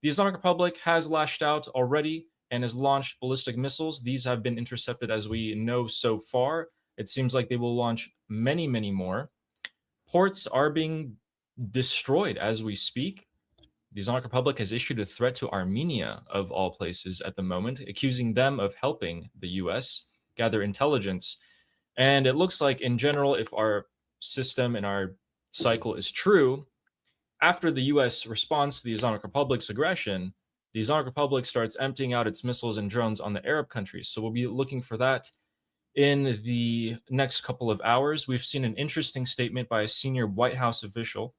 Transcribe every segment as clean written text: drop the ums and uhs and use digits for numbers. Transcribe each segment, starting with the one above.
The Islamic Republic has lashed out already and has launched ballistic missiles. These have been intercepted as we know so far. It seems like they will launch many, many more. Ports are being destroyed as we speak. The Islamic Republic has issued a threat to Armenia, of all places, at the moment, accusing them of helping the US gather intelligence. And it looks like, in general, if our system and our cycle is true, after the US responds to the Islamic Republic's aggression, the Islamic Republic starts emptying out its missiles and drones on the Arab countries. So we'll be looking for that in the next couple of hours. We've seen an interesting statement by a senior White House official.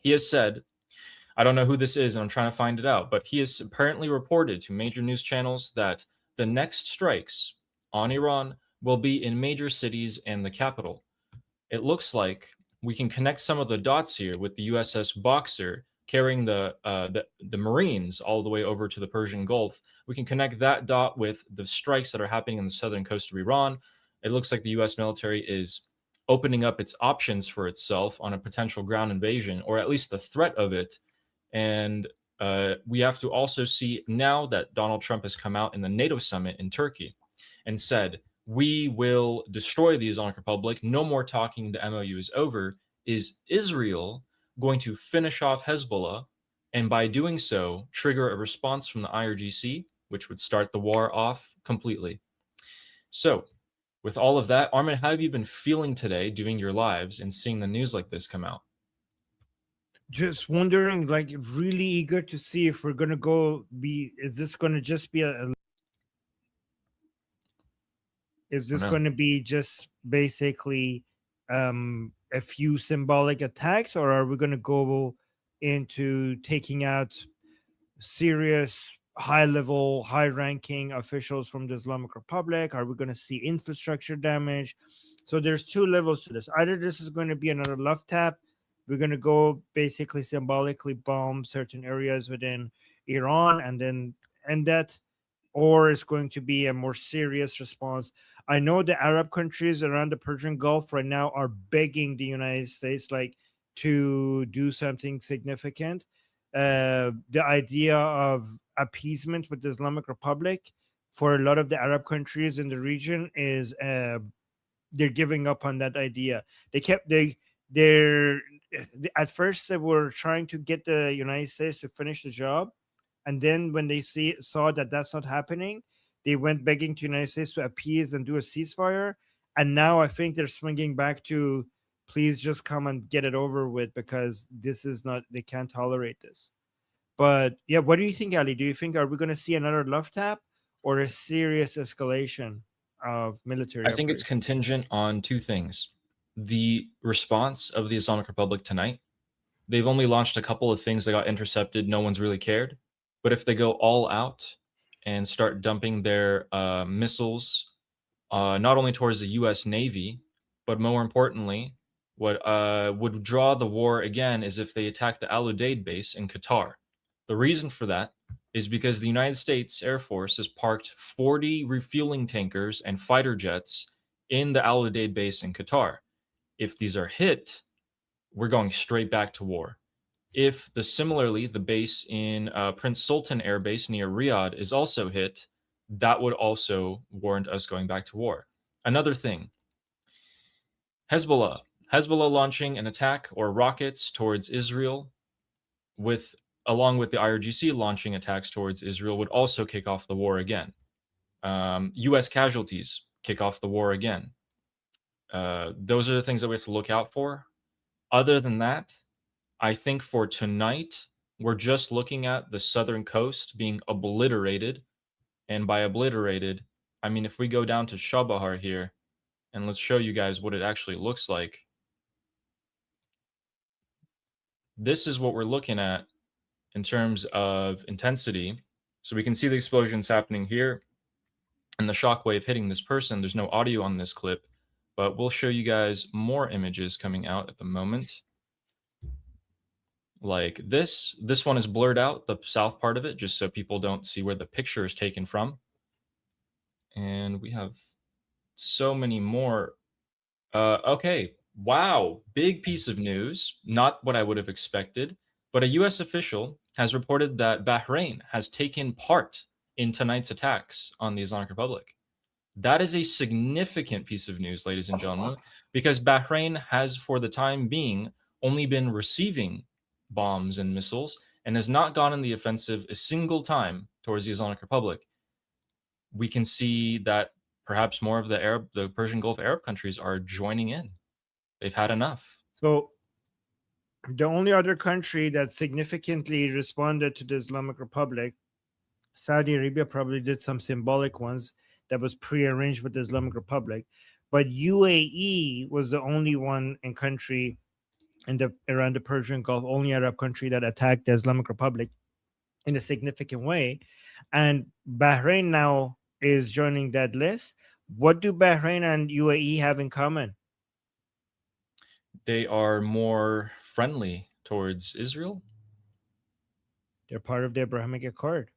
He has said, I don't know who this is and I'm trying to find it out, but he has apparently reported to major news channels that the next strikes on Iran will be in major cities and the capital. It looks like we can connect some of the dots here with the USS Boxer carrying the Marines all the way over to the Persian Gulf. We can connect that dot with the strikes that are happening on the southern coast of Iran. It looks like the US military is opening up its options for itself on a potential ground invasion, or at least the threat of it. And we have to also see, now that Donald Trump has come out in the NATO summit in Turkey and said, we will destroy the Islamic Republic, no more talking, the MOU is over, is Israel going to finish off Hezbollah, and by doing so, trigger a response from the IRGC, which would start the war off completely. So, with all of that, Armin, how have you been feeling today doing your lives and seeing the news like this come out? Just wondering, like, really eager to see if we're gonna is this gonna just be is Oh this no. gonna be just basically a few symbolic attacks, or are we gonna go into taking out serious high level, high ranking officials from the Islamic Republic? Are we going to see infrastructure damage? So there's two levels to this. Either this is going to be another love tap, we're going to go basically symbolically bomb certain areas within Iran and then end that, or it's going to be a more serious response. I know the Arab countries around the Persian Gulf right now are begging the United States like to do something significant. The idea of appeasement with the Islamic Republic for a lot of the Arab countries in the region is they're giving up on that idea. They're at first they were trying to get the United States to finish the job, and then when they saw that that's not happening, they went begging to the United States to appease and do a ceasefire. And now I think they're swinging back to please just come and get it over with, because this is not, they can't tolerate this. But yeah, what do you think, Ali? Do you think, are we going to see another love tap or a serious escalation of military I think it's operations? contingent on two things. The response of the Islamic Republic tonight. They've only launched a couple of things that got intercepted. No one's really cared. But if they go all out and start dumping their missiles, not only towards the U.S. Navy, but more importantly, what would draw the war again is if they attack the Al Udeid base in Qatar. The reason for that is because the United States Air Force has parked 40 refueling tankers and fighter jets in the Al Udeid base in Qatar. If these are hit, we're going straight back to war. If similarly the base in Prince Sultan Air Base near Riyadh is also hit, that would also warrant us going back to war. Another thing, Hezbollah. Hezbollah launching an attack or rockets towards Israel, with along with the IRGC launching attacks towards Israel, would also kick off the war again. U.S. casualties kick off the war again. Those are the things that we have to look out for. Other than that, I think for tonight, we're just looking at the southern coast being obliterated. And by obliterated, I mean, if we go down to Shabahar here, and let's show you guys what it actually looks like. This is what we're looking at in terms of intensity. So we can see the explosions happening here and the shockwave hitting this person. There's no audio on this clip, but we'll show you guys more images coming out at the moment. Like this one is blurred out, the south part of it, just so people don't see where the picture is taken from. And we have so many more. Okay, wow, big piece of news. Not what I would have expected, but a U.S. official has reported that Bahrain has taken part in tonight's attacks on the Islamic Republic. That is a significant piece of news, ladies and gentlemen, because Bahrain has, for the time being, only been receiving bombs and missiles and has not gone in the offensive a single time towards the Islamic Republic. We can see that perhaps more of the Persian Gulf Arab countries are joining in. They've had enough. So the only other country that significantly responded to the Islamic Republic, Saudi Arabia probably did some symbolic ones that was prearranged with the Islamic Republic, but UAE was the only one in country around the Persian Gulf, only Arab country that attacked the Islamic Republic in a significant way. And Bahrain now is joining that list. What do Bahrain and UAE have in common? They are more friendly towards Israel. They're part of the Abrahamic Accord.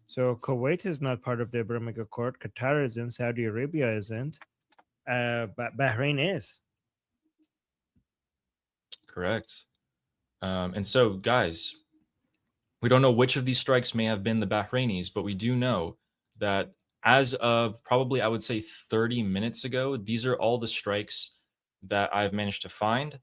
So Kuwait is not part of the Abrahamic Accord. Qatar isn't. Saudi Arabia isn't. But Bahrain is. Correct. And so, guys, we don't know which of these strikes may have been the Bahrainis, but we do know that as of probably, I would say 30 minutes ago, these are all the strikes that I've managed to find.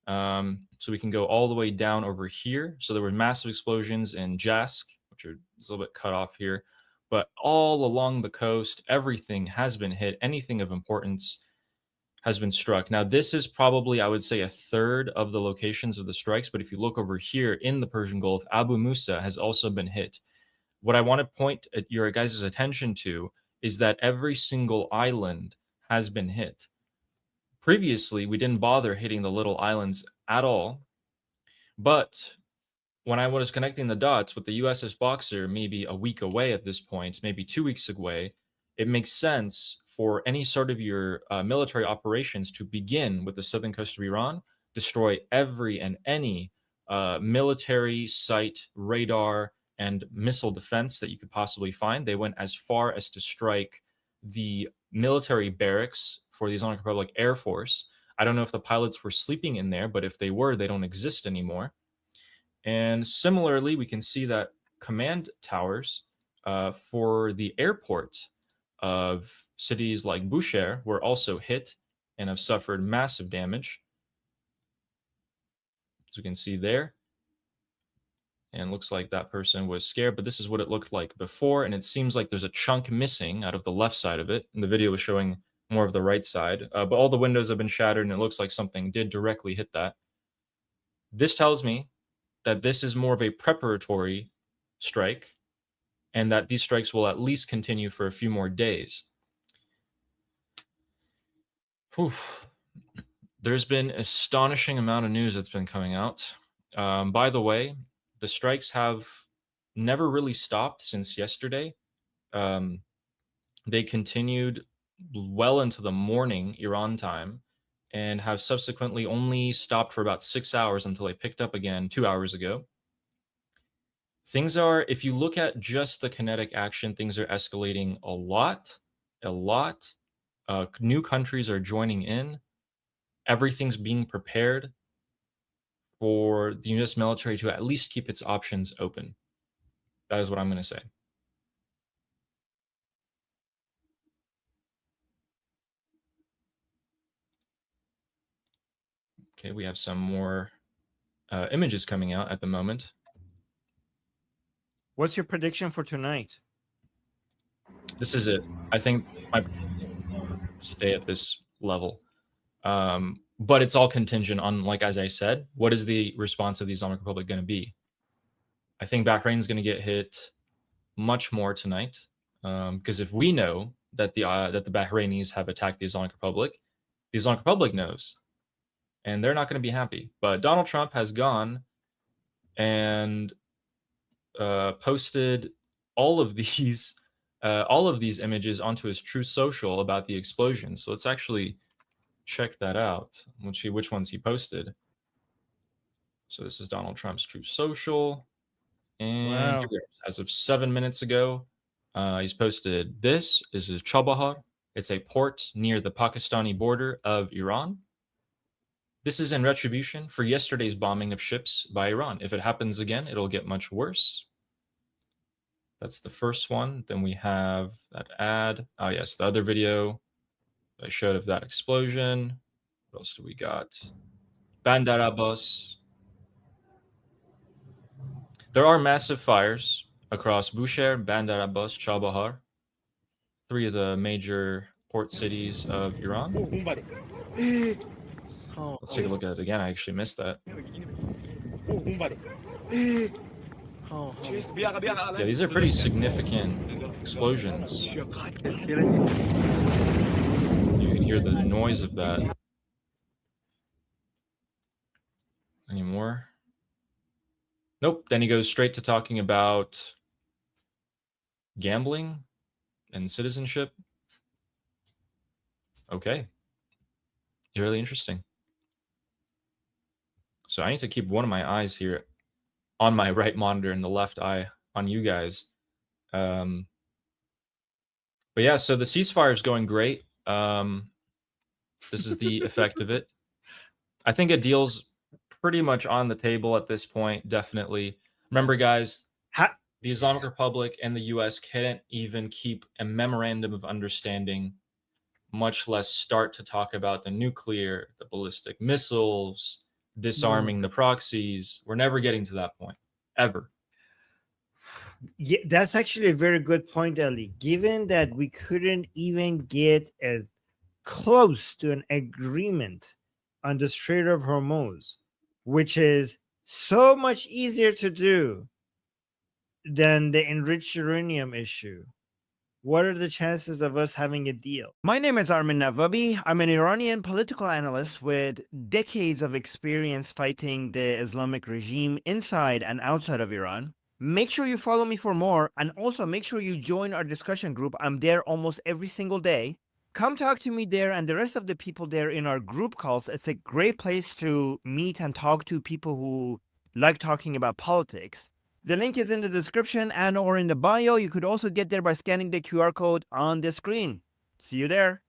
So we can go all the way down over here. So there were massive explosions in Jask, which are a little bit cut off here, but all along the coast, everything has been hit. Anything of importance has been struck. Now, this is probably, I would say, a third of the locations of the strikes. But if you look over here in the Persian Gulf, Abu Musa has also been hit. What I want to point at your guys' attention to is that every single island has been hit. Previously, we didn't bother hitting the little islands at all. But when I was connecting the dots with the USS Boxer, maybe a week away at this point, maybe 2 weeks away, it makes sense for any sort of your military operations to begin with the southern coast of Iran, destroy every and any military site, radar, and missile defense that you could possibly find. They went as far as to strike the military barracks for the Islamic Republic Air Force. I don't know if the pilots were sleeping in there, but if they were, they don't exist anymore. And similarly, we can see that command towers for the airport of cities like Bushehr were also hit and have suffered massive damage. As we can see there. And looks like that person was scared, but this is what it looked like before. And it seems like there's a chunk missing out of the left side of it. And the video was showing more of the right side. But all the windows have been shattered, and it looks like something did directly hit that. This tells me that this is more of a preparatory strike, and that these strikes will at least continue for a few more days. Whew. There's been an astonishing amount of news that's been coming out. By the way, the strikes have never really stopped since yesterday. They continued well into the morning Iran time and have subsequently only stopped for about 6 hours until they picked up again 2 hours ago. Things are, if you look at just the kinetic action, things are escalating a lot, a lot. New countries are joining in. Everything's being prepared for the U.S. military to at least keep its options open. That is what I'm going to say. Okay, we have some more images coming out at the moment. What's your prediction for tonight? This is it. I think my stay at this level. But it's all contingent on, like, as I said, what is the response of the Islamic Republic going to be? I think Bahrain's going to get hit much more tonight, because if we know that the Bahrainis have attacked the Islamic Republic knows, and they're not going to be happy. But Donald Trump has gone and posted all of these images onto his True Social about the explosion. So let's actually check that out. Which ones he posted. So this is Donald Trump's True Social, and Wow. here we go. As of 7 minutes ago, he's posted this. This is Chabahar. It's a port near the Pakistani border of Iran. This is in retribution for yesterday's bombing of ships by Iran. If it happens again, it'll get much worse. That's the first one. Then we have that ad. Oh, yes, the other video I showed of that explosion. What else do we got? Bandar Abbas. There are massive fires across Bushehr, Bandar Abbas, Chabahar, three of the major port cities of Iran. Let's take a look at it again. I actually missed that. Yeah, these are pretty significant explosions. You can hear the noise of that. Any more? Nope. Then he goes straight to talking about gambling and citizenship. Okay. Really interesting. So I need to keep one of my eyes here on my right monitor and the left eye on you guys. But yeah, so the ceasefire is going great. This is the effect of it. I think a deal's pretty much on the table at this point, definitely. Remember, guys, the Islamic Republic and the US can't even keep a memorandum of understanding, much less start to talk about the nuclear, the ballistic missiles, disarming the proxies. We're never getting to that point, ever. Yeah, that's actually a very good point, Ali. Given that we couldn't even get close to an agreement on the Strait of Hormuz, which is so much easier to do than the enriched uranium issue, what are the chances of us having a deal? My name is Armin Navabi. I'm an Iranian political analyst with decades of experience fighting the Islamic regime inside and outside of Iran. Make sure you follow me for more, and also make sure you join our discussion group. I'm there almost every single day. Come talk to me there and the rest of the people there in our group calls. It's a great place to meet and talk to people who like talking about politics. The link is in the description and or in the bio. You could also get there by scanning the QR code on the screen. See you there.